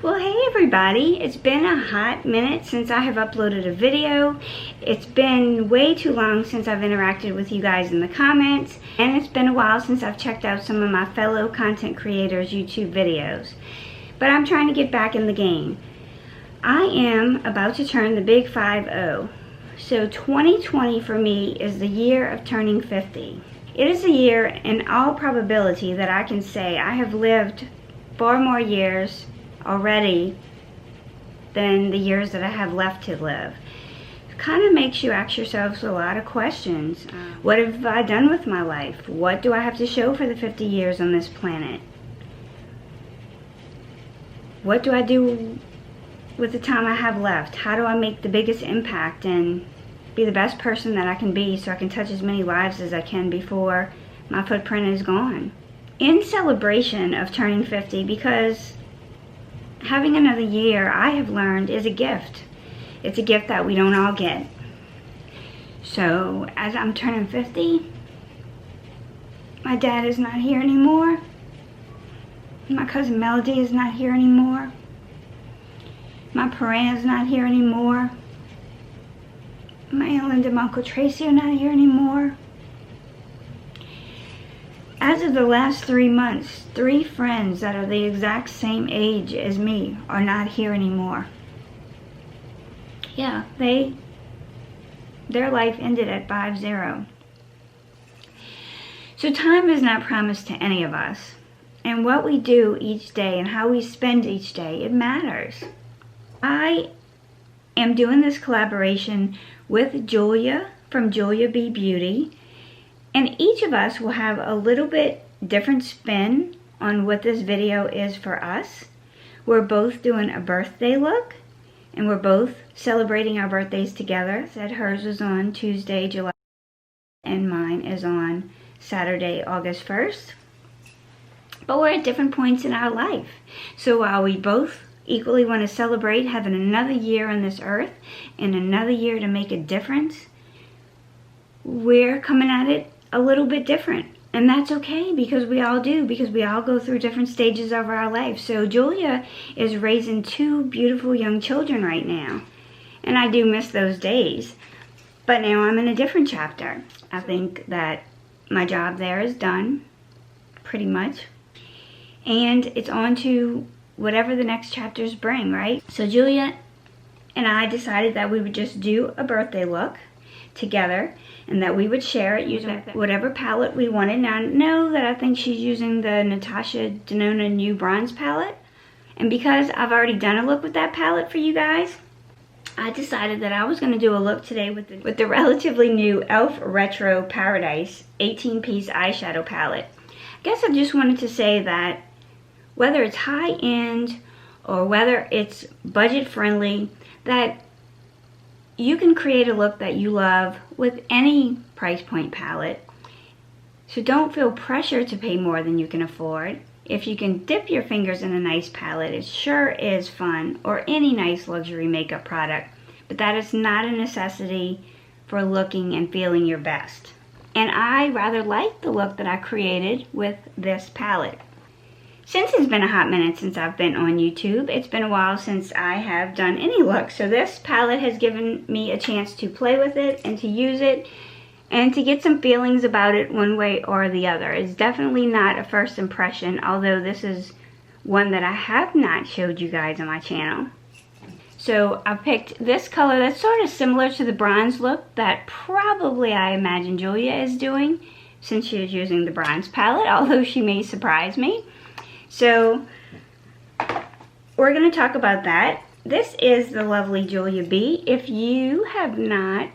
Well, hey everybody, it's been a hot minute since I have uploaded a video. It's been way too long since I've interacted with you guys in the comments, and it's been a while since I've checked out some of my fellow content creators' YouTube videos. But I'm trying to get back in the game. I am about to turn the big 50. So 2020 for me is the year of turning 50. It is a year, in all probability, that I can say I have lived far more years already than the years that I have left to live. It kind of makes you ask yourselves a lot of questions. What have I done with my life? What do I have to show for the 50 years on this planet? What do I do with the time I have left? How do I make the biggest impact and be the best person that I can be so I can touch as many lives as I can before my footprint is gone? In celebration of turning 50, because having another year, I have learned, is a gift. It's a gift that we don't all get. So, as I'm turning 50, my dad is not here anymore. My cousin Melodie is not here anymore. My parent is not here anymore. My Aunt Linda and Uncle Tracy are not here anymore. As of the last 3 months, 3 friends that are the exact same age as me are not here anymore. Yeah, their life ended at 50. So time is not promised to any of us. And what we do each day and how we spend each day, it matters. I am doing this collaboration with Julia from Julia B Beauty. And each of us will have a little bit different spin on what this video is for us. We're both doing a birthday look, and we're both celebrating our birthdays together. Said hers is on Tuesday, July, and mine is on Saturday, August 1st. But we're at different points in our life. So while we both equally want to celebrate having another year on this earth and another year to make a difference, we're coming at it a little bit different, and that's okay, because we all do, because we all go through different stages of our life. So Julia is raising 2 beautiful young children right now, and I do miss those days, but now I'm in a different chapter. I think that my job there is done, pretty much, and it's on to whatever the next chapters bring, right? So Julia and I decided that we would just do a birthday look together, and that we would share it using whatever palette we wanted. Now, I know that I think she's using the Natasha Denona New Bronze palette, and because I've already done a look with that palette for you guys, I decided that I was going to do a look today with the relatively new E.L.F. Retro Paradise 18-piece eyeshadow palette. I guess I just wanted to say that whether it's high-end or whether it's budget-friendly, that you can create a look that you love with any price point palette. So don't feel pressure to pay more than you can afford. If you can dip your fingers in a nice palette, it sure is fun, or any nice luxury makeup product. But that is not a necessity for looking and feeling your best. And I rather like the look that I created with this palette. Since it's been a hot minute since I've been on YouTube, it's been a while since I have done any look. So this palette has given me a chance to play with it and to use it and to get some feelings about it one way or the other. It's definitely not a first impression, although this is one that I have not showed you guys on my channel. So I picked this color that's sort of similar to the bronze look that probably I imagine Julia is doing, since she is using the bronze palette, although she may surprise me. So we're going to talk about that. This is the lovely Julia B. If you have not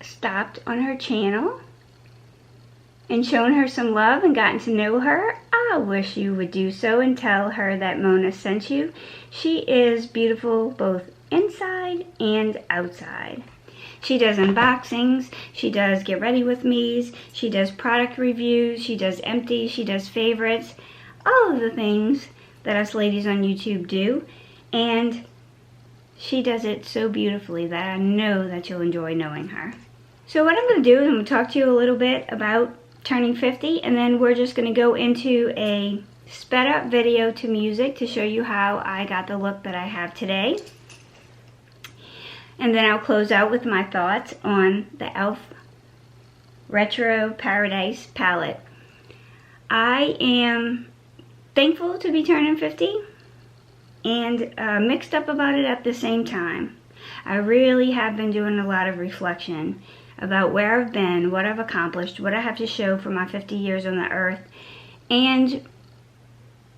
stopped on her channel and shown her some love and gotten to know her, I wish you would do so and tell her that Mona sent you. She is beautiful both inside and outside. She does unboxings, she does get ready with me's, she does product reviews, she does empties, she does favorites. All of the things that us ladies on YouTube do, and she does it so beautifully that I know that you'll enjoy knowing her. So what I'm going to do is I'm going to talk to you a little bit about turning 50, and then we're just going to go into a sped up video to music to show you how I got the look that I have today. And then I'll close out with my thoughts on the E.L.F. Retro Paradise palette. I am thankful to be turning 50 and mixed up about it at the same time. I really have been doing a lot of reflection about where I've been, what I've accomplished, what I have to show for my 50 years on the earth, and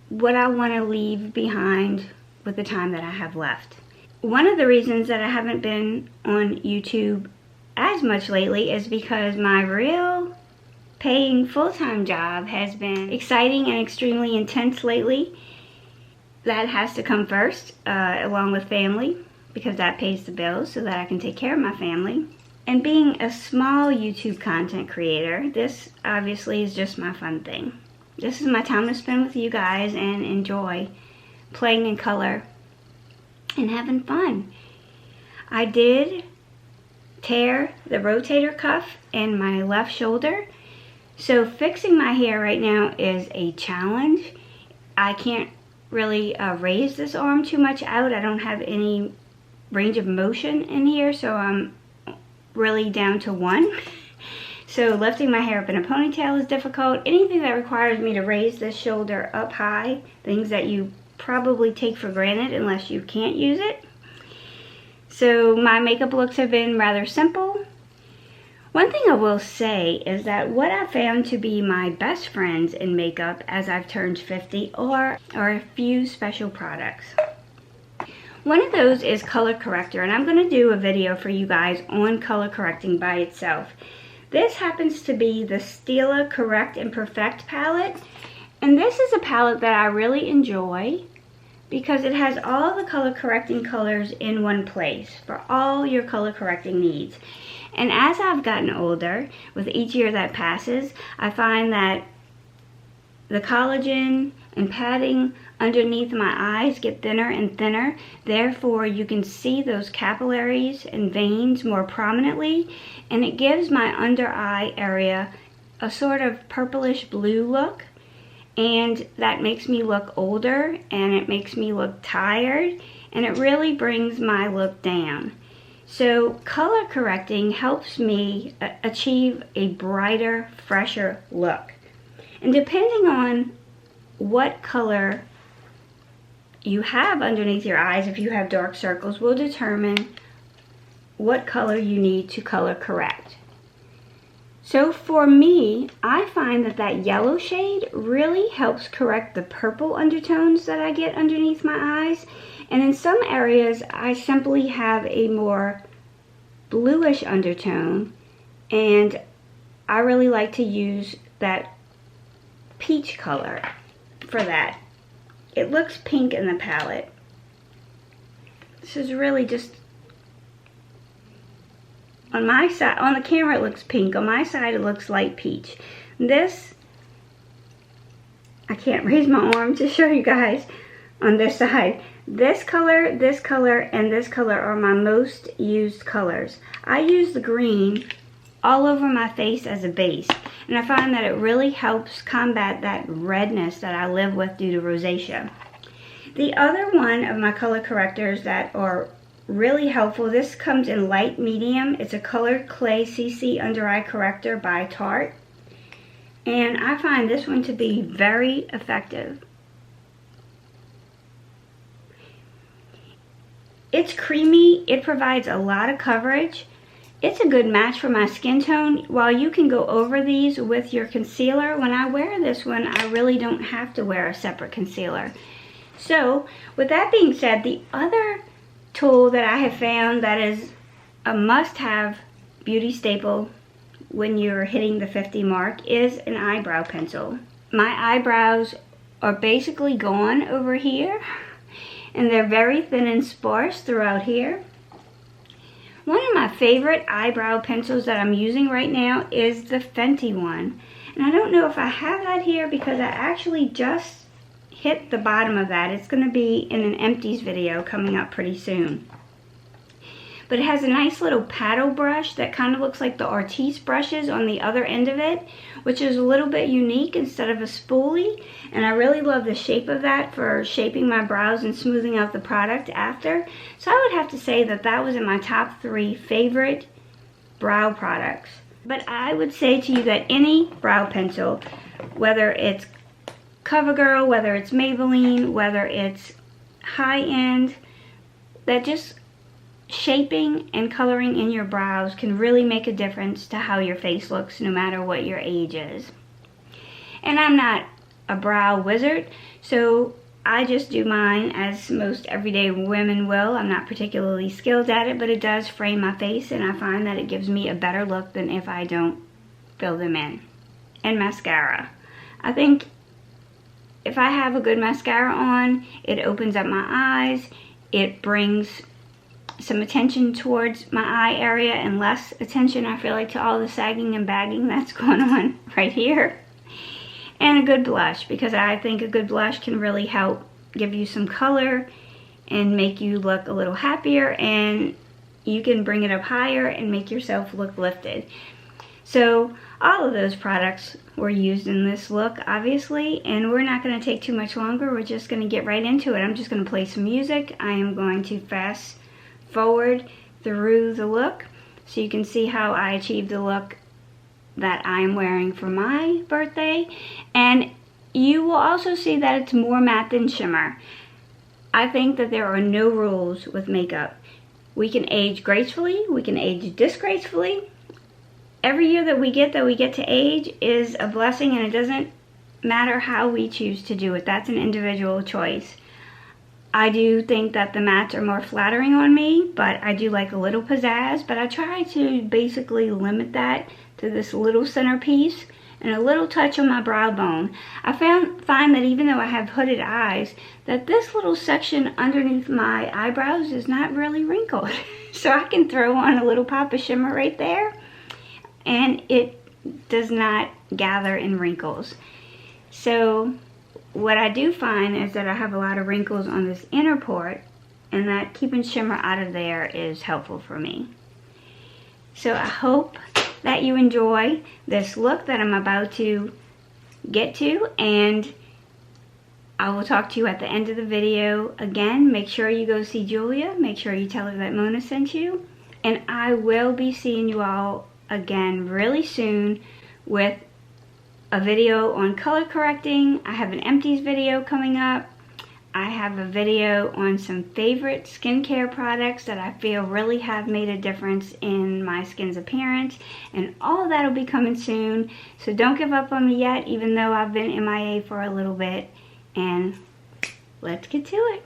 what I want to leave behind with the time that I have left. One of the reasons that I haven't been on YouTube as much lately is because my real paying full-time job has been exciting and extremely intense lately. That has to come first, along with family, because that pays the bills so that I can take care of my family. And being a small YouTube content creator, this obviously is just my fun thing. This is my time to spend with you guys and enjoy playing in color and having fun. I did tear the rotator cuff in my left shoulder, so fixing my hair right now is a challenge. I can't really raise this arm too much out. I don't have any range of motion in here, so I'm really down to one. So lifting my hair up in a ponytail is difficult. Anything that requires me to raise this shoulder up high, things that you probably take for granted unless you can't use it. So my makeup looks have been rather simple. One thing I will say is that what I found to be my best friends in makeup as I've turned 50 are a few special products. One of those is color corrector, and I'm going to do a video for you guys on color correcting by itself. This happens to be the Stila Correct and Perfect palette, and this is a palette that I really enjoy because it has all the color correcting colors in one place for all your color correcting needs. And as I've gotten older, with each year that passes, I find that the collagen and padding underneath my eyes get thinner and thinner. Therefore, you can see those capillaries and veins more prominently, and it gives my under eye area a sort of purplish blue look, and that makes me look older and it makes me look tired, and it really brings my look down. So color correcting helps me achieve a brighter, fresher look. And depending on what color you have underneath your eyes, if you have dark circles, will determine what color you need to color correct. So for me, I find that that yellow shade really helps correct the purple undertones that I get underneath my eyes. And in some areas, I simply have a more bluish undertone, and I really like to use that peach color for that. It looks pink in the palette. This is really just, on my side, on the camera it looks pink, on my side it looks light peach. This, I can't raise my arm to show you guys on this side. This color, and this color are my most used colors. I use the green all over my face as a base, and I find that it really helps combat that redness that I live with due to rosacea. The other one of my color correctors that are really helpful, this comes in light medium. It's a colored clay CC under eye corrector by Tarte, and I find this one to be very effective. It's creamy, it provides a lot of coverage. It's a good match for my skin tone. While you can go over these with your concealer, when I wear this one, I really don't have to wear a separate concealer. So, with that being said, the other tool that I have found that is a must-have beauty staple when you're hitting the 50 mark is an eyebrow pencil. My eyebrows are basically gone over here, and they're very thin and sparse throughout here. One of my favorite eyebrow pencils that I'm using right now is the Fenty one. And I don't know if I have that here because I actually just hit the bottom of that. It's going to be in an empties video coming up pretty soon. but it has a nice little paddle brush that kind of looks like the Artiste brushes on the other end of it, which is a little bit unique instead of a spoolie. And I really love the shape of that for shaping my brows and smoothing out the product after. So I would have to say that that was in my top 3 favorite brow products. But I would say to you that any brow pencil, whether it's CoverGirl, whether it's Maybelline, whether it's high-end, that just shaping and coloring in your brows can really make a difference to how your face looks no matter what your age is. And I'm not a brow wizard, so I just do mine as most everyday women will. I'm not particularly skilled at it, but it does frame my face, and I find that it gives me a better look than if I don't fill them in. And mascara. I think if I have a good mascara on, it opens up my eyes, it brings some attention towards my eye area and less attention, I feel like, to all the sagging and bagging that's going on right here. And a good blush, because I think a good blush can really help give you some color and make you look a little happier, and you can bring it up higher and make yourself look lifted. So all of those products were used in this look, obviously, and we're not going to take too much longer. We're just going to get right into it. I'm just going to play some music. I am going to fast forward through the look so you can see how I achieved the look that I'm wearing for my birthday, and you will also see that it's more matte than shimmer. I think that there are no rules with makeup. We can age gracefully, we can age disgracefully. Every year that we get to age is a blessing, and it doesn't matter how we choose to do it. That's an individual choice. I do think that the mattes are more flattering on me, but I do like a little pizzazz, but I try to basically limit that to this little centerpiece and a little touch on my brow bone. I find that even though I have hooded eyes, that this little section underneath my eyebrows is not really wrinkled. So I can throw on a little pop of shimmer right there, and it does not gather in wrinkles. So what I do find is that I have a lot of wrinkles on this inner part, and that keeping shimmer out of there is helpful for me. So I hope that you enjoy this look that I'm about to get to, and I will talk to you at the end of the video. Again, make sure you go see Julia. Make sure you tell her that Mona sent you. And I will be seeing you all again really soon with a video on color correcting. I have an empties video coming up. I have a video on some favorite skincare products that I feel really have made a difference in my skin's appearance, and all of that will be coming soon. So don't give up on me yet, even though I've been MIA for a little bit, and let's get to it.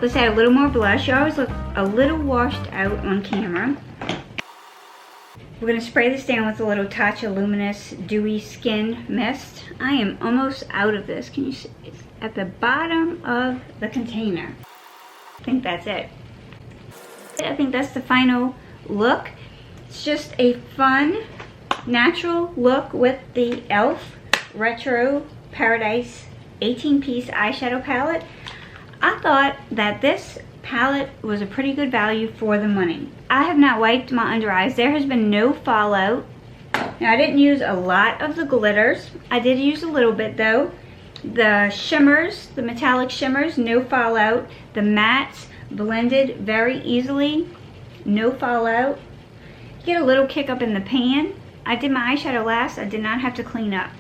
Let's add a little more blush. You always look a little washed out on camera. We're going to spray this down with a little touch of Luminous Dewy Skin Mist. I am almost out of this. Can you see? It's at the bottom of the container. I think that's it. I think that's the final look. It's just a fun, natural look with the E.L.F. Retro Paradise 18-piece eyeshadow palette. I thought that this palette was a pretty good value for the money. I have not wiped my under eyes. There has been no fallout. Now, I didn't use a lot of the glitters. I did use a little bit though. The shimmers, the metallic shimmers, no fallout. The mattes blended very easily, no fallout. You get a little kick up in the pan. I did my eyeshadow last. I did not have to clean up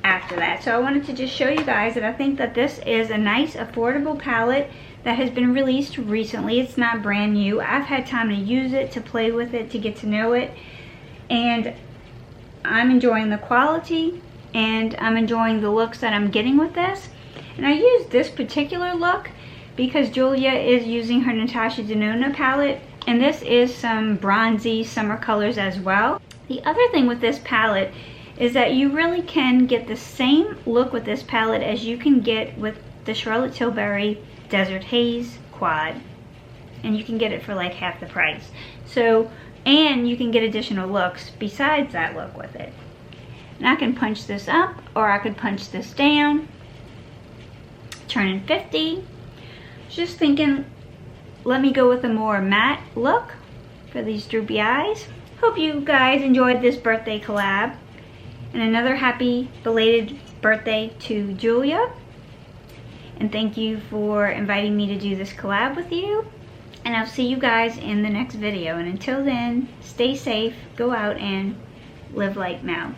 after that. So I wanted to just show you guys that I think that this is a nice affordable palette that has been released recently. It's not brand new. I've had time to use it, to play with it, to get to know it, and I'm enjoying the quality and I'm enjoying the looks that I'm getting with this. And I used this particular look because Julia is using her Natasha Denona palette, and this is some bronzy summer colors as well. The other thing with this palette is that you really can get the same look with this palette as you can get with the Charlotte Tilbury Desert Haze Quad, and you can get it for like half the price. So, and you can get additional looks besides that look with it. And I can punch this up or I could punch this down. Turning 50. Just thinking, let me go with a more matte look for these droopy eyes. Hope you guys enjoyed this birthday collab. And another happy belated birthday to Julia. And thank you for inviting me to do this collab with you. And I'll see you guys in the next video. And until then, stay safe, go out and live light now.